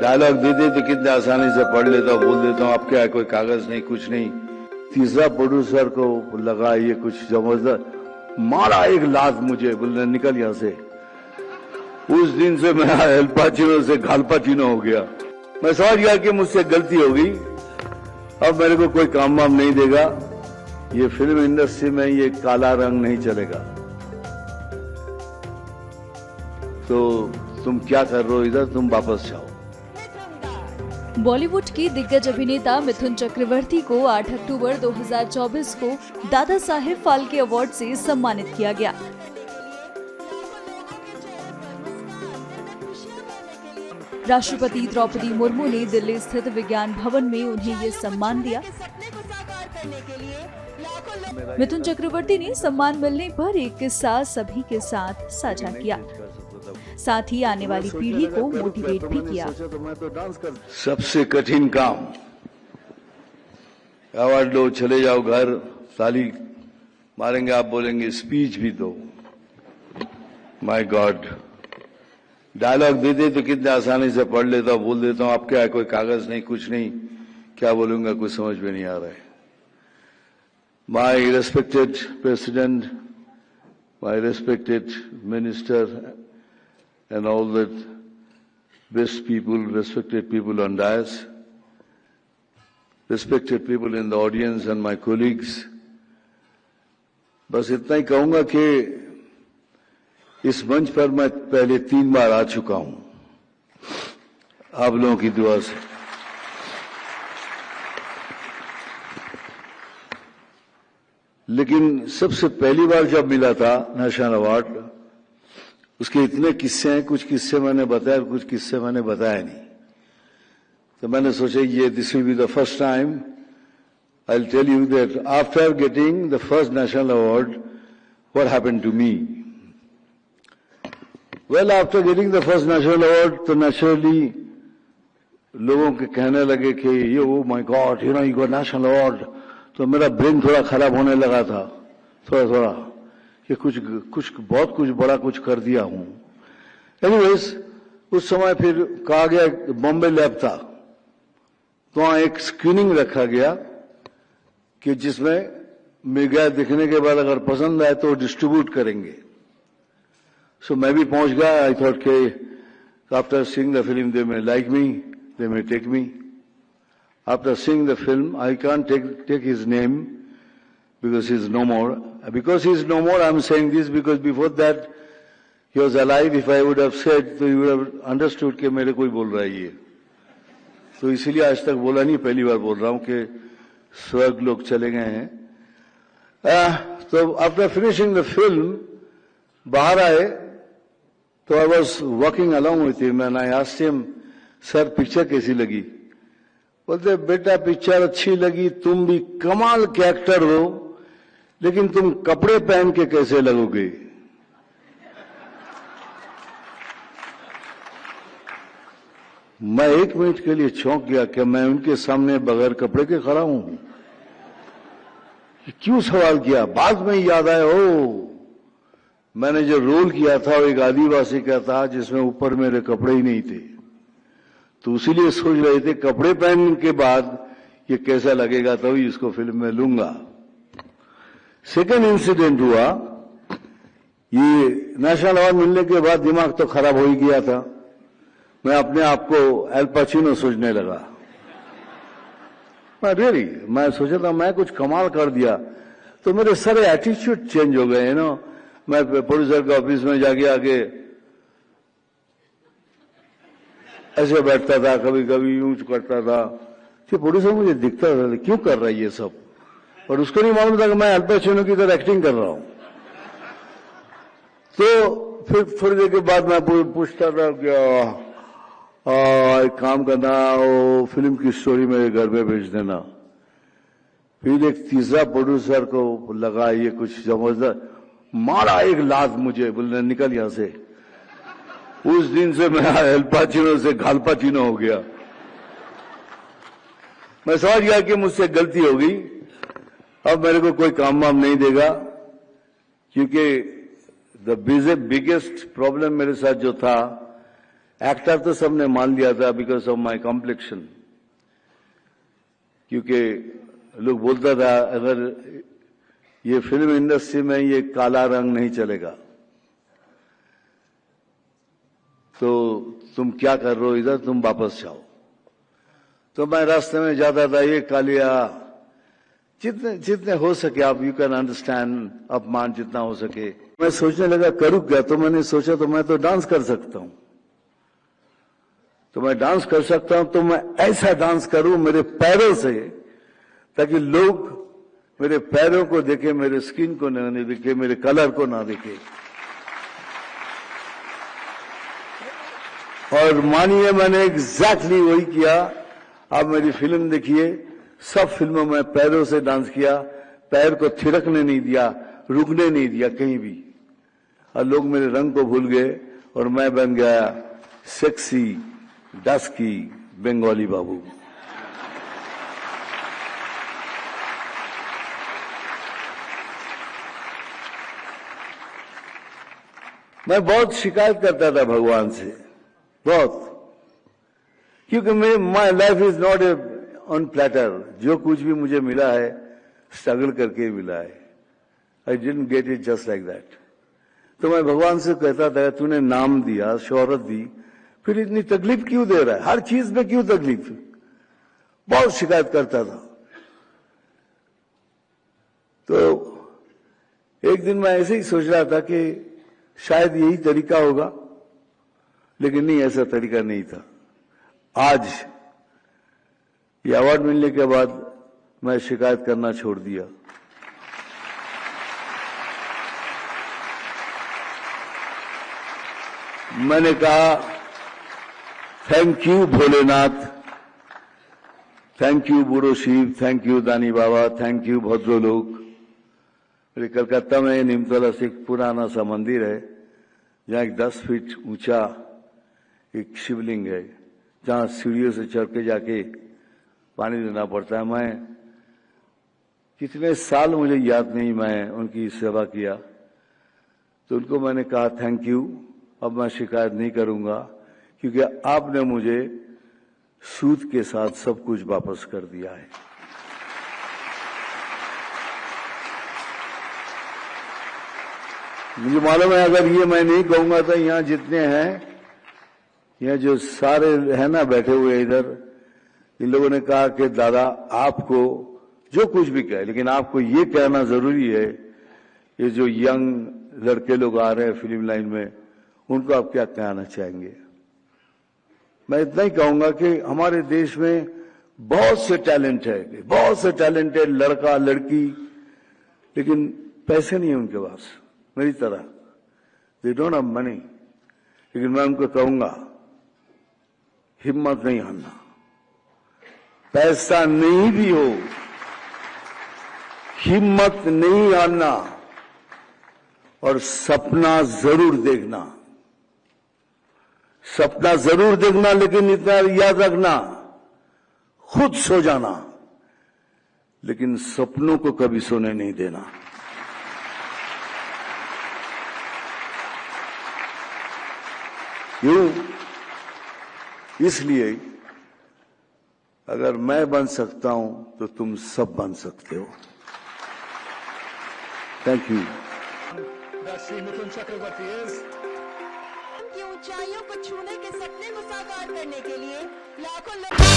Dialogue दे दे तो कितने आसानी से पढ़ लेता हूँ, बोल देता हूँ। अब क्या है, कोई कागज नहीं, कुछ नहीं। तीसरा प्रोड्यूसर को लगा ये कुछ जबरदस्त, मारा एक लात मुझे, बोलने निकल यहां से। उस दिन से मैं एल पाचिनो से घालपाचिनो हो गया। मैं समझ गया कि मुझसे गलती हो गई, अब मेरे को कोई काम वाम नहीं देगा। ये फिल्म इंडस्ट्री में ये काला रंग नहीं चलेगा। तो तुम क्या कर रहे हो इधर, तुम वापस जाओ। बॉलीवुड की दिग्गज अभिनेता मिथुन चक्रवर्ती को 8 अक्टूबर 2024 को दादा साहेब फाल्के अवार्ड से सम्मानित किया गया। राष्ट्रपति द्रौपदी मुर्मू ने दिल्ली स्थित विज्ञान भवन में उन्हें ये सम्मान दिया। मिथुन चक्रवर्ती ने सम्मान मिलने पर एक किस्सा सभी के साथ साझा किया, साथ ही आने वाली पीढ़ी को मोटिवेट भी किया। सबसे कठिन काम, अवार्ड लो, चले जाओ घर, ताली मारेंगे, आप बोलेंगे स्पीच भी दो। माय गॉड, डायलॉग दे दे तो कितने आसानी से पढ़ लेता हूँ, बोल देता हूँ। अब क्या है, कोई कागज नहीं, कुछ नहीं, क्या बोलूंगा कुछ समझ में नहीं आ रहा है। My respected president, my respected minister and all that best people, respected people on dais, respected people in the audience and my colleagues, बस इतना ही कहूंगा कि इस मंच पर मैं पहले 3 बार आ चुका हूं आप लोगों की दुआ से। लेकिन सबसे पहली बार जब मिला था नेशनल अवार्ड, उसके इतने किस्से हैं, कुछ किस्से मैंने बताया, कुछ किस्से मैंने बताया नहीं। तो मैंने सोचा ये this will be the first time I will tell you that after getting the first national award what happened to me. Well, after getting the first national award तो नेचुरली लोगों के कहने लगे कि ये oh my god, you know you got national award. तो मेरा brain थोड़ा खराब होने लगा था, थोड़ा कि कुछ बहुत कुछ बड़ा कुछ कर दिया हूं। एनीवेज, उस समय फिर कहा गया, बॉम्बे लैब था, तो वहां एक स्क्रीनिंग रखा गया कि जिसमें मेगा दिखने के बाद अगर पसंद आए तो डिस्ट्रीब्यूट करेंगे। सो मैं भी पहुंच गया। आई थॉट के after seeing the film they may like me, they may take me. After seeing the film I can't take his name because he is no more. Because he is no more, I am saying this because before that he was alive. If I would have said, तो you would have understood कि मेरे कोई बोल रहा है ये। तो इसीलिए आज तक बोला नहीं, पहली बार बोल रहा हूँ कि स्वर्ग लोग चले गए हैं। तो आफ्टर फिनिशिंग द फिल्म बाहर आए तो I was walking along with him and I asked him, sir picture कैसी लगी? बोलते बेटा पिक्चर अच्छी लगी, तुम भी कमाल के एक्टर हो, लेकिन तुम कपड़े पहन के कैसे लगोगे? मैं 1 मिनट के लिए चौंक गया कि मैं उनके सामने बगैर कपड़े के खड़ा हूं। क्यों सवाल किया? बाद में याद आया, ओ मैंने जो रोल किया था वो एक आदिवासी का था जिसमें ऊपर मेरे कपड़े ही नहीं थे, तो इसीलिए सोच रहे थे कपड़े पहनने के बाद ये कैसा लगेगा, तभी इसको फिल्म में लूंगा। सेकंड इंसिडेंट हुआ, ये नेशनल अवार्ड मिलने के बाद दिमाग तो खराब हो ही गया था। मैं अपने आप को एल पाचिनो सोचने लगा। मैं सोचा था मैं कुछ कमाल कर दिया, तो मेरे सारे एटीट्यूड चेंज हो गए। नो, मैं प्रोड्यूसर के ऑफिस में जाके आके ऐसे बैठता था, कभी कभी यूं करता था। तो प्रोड्यूसर मुझे दिखता था क्यों कर रहा है ये सब, और उसको नहीं मालूम था कि मैं एल पाचिनो की तरह एक्टिंग कर रहा हूं। तो फिर थोड़ी देर के बाद मैं पूछता था क्या एक काम करना, वो फिल्म की स्टोरी मेरे घर पे भेज देना। फिर एक तीसरा प्रोड्यूसर को लगा ये कुछ जबरदस्त, मारा एक लात मुझे, बोलने निकल यहां से। उस दिन से मैं एल पाचिनो से घालपाचिनो हो गया। मैं समझ गया कि मुझसे गलती हो गई, अब मेरे को कोई काम वाम नहीं देगा, क्योंकि द बिगेस्ट प्रॉब्लम मेरे साथ जो था एक्टर तो सबने मान लिया था बिकॉज ऑफ माय कॉम्प्लेक्शन, क्योंकि लोग बोलता था अगर ये फिल्म इंडस्ट्री में ये काला रंग नहीं चलेगा तो तुम क्या कर रहे हो इधर, तुम वापस जाओ। तो मैं रास्ते में जाता था, ये कालिया, जितने जितने हो सके आप, यू कैन अंडरस्टैंड, अपमान जितना हो सके। मैं सोचने लगा करूँ क्या, तो मैंने सोचा तो मैं तो डांस कर सकता हूं, तो मैं डांस कर सकता हूं, तो मैं ऐसा डांस करूं मेरे पैरों से, ताकि लोग मेरे पैरों को देखे, मेरे स्किन को नहीं देखे, मेरे कलर को ना देखे। और मानिए मैंने एग्जैक्टली वही किया। आप मेरी फिल्म देखिए, सब फिल्मों में पैरों से डांस किया, पैर को थिरकने नहीं दिया, रुकने नहीं दिया कहीं भी। और लोग मेरे रंग को भूल गए और मैं बन गया सेक्सी डस्की बंगाली बाबू। मैं बहुत शिकायत करता था भगवान से, बहुत, क्योंकि my life is not a on platter. जो कुछ भी मुझे मिला है स्ट्रगल करके मिला है। I didn't get it just like that. तो मैं भगवान से कहता था तूने नाम दिया, शोहरत दी, फिर इतनी तकलीफ क्यों दे रहा है, हर चीज में क्यों तकलीफ। बहुत शिकायत करता था। तो एक दिन मैं ऐसे ही सोच रहा था कि शायद यही तरीका होगा, लेकिन नहीं, ऐसा तरीका नहीं था। आज ये अवार्ड मिलने के बाद मैं शिकायत करना छोड़ दिया। मैंने कहा thank you Bholenath, thank you बूढ़ो शिव, थैंक यू दानी बाबा, थैंक यू भद्रो लोग। मेरे कलकत्ता में निमतला से एक पुराना सा मंदिर है, जहां एक 10 फीट ऊंचा एक शिवलिंग है, जहां सीढ़ियों से चढ़ के जाके पानी देना पड़ता है। मैं कितने साल मुझे याद नहीं, मैं उनकी सेवा किया। तो उनको मैंने कहा थैंक यू, अब मैं शिकायत नहीं करूंगा, क्योंकि आपने मुझे सूद के साथ सब कुछ वापस कर दिया है। मुझे मालूम है अगर ये मैं नहीं कहूंगा तो यहां जितने हैं, यहां जो सारे है ना बैठे हुए इधर, इन लोगों ने कहा कि दादा आपको जो कुछ भी कहे, लेकिन आपको ये कहना जरूरी है, ये जो यंग लड़के लोग आ रहे हैं फिल्म लाइन में, उनको आप क्या कहना चाहेंगे। मैं इतना ही कहूंगा कि हमारे देश में बहुत से टैलेंट है, बहुत से टैलेंटेड लड़का लड़की, लेकिन पैसे नहीं है उनके पास, मेरी तरह, दे डोंट हैव मनी। लेकिन मैं उनको कहूंगा हिम्मत नहीं हारना, पैसा नहीं भी हो, हिम्मत नहीं हारना, और सपना जरूर देखना, सपना जरूर देखना, लेकिन इतना याद रखना, खुद सो जाना, लेकिन सपनों को कभी सोने नहीं देना। क्यों? इसलिए अगर मैं बन सकता हूं तो तुम सब बन सकते हो। Thank you. श्री मिथुन चक्रवर्ती की ऊंचाइयों को छूने के सपने को साकार करने के लिए लाखों लोग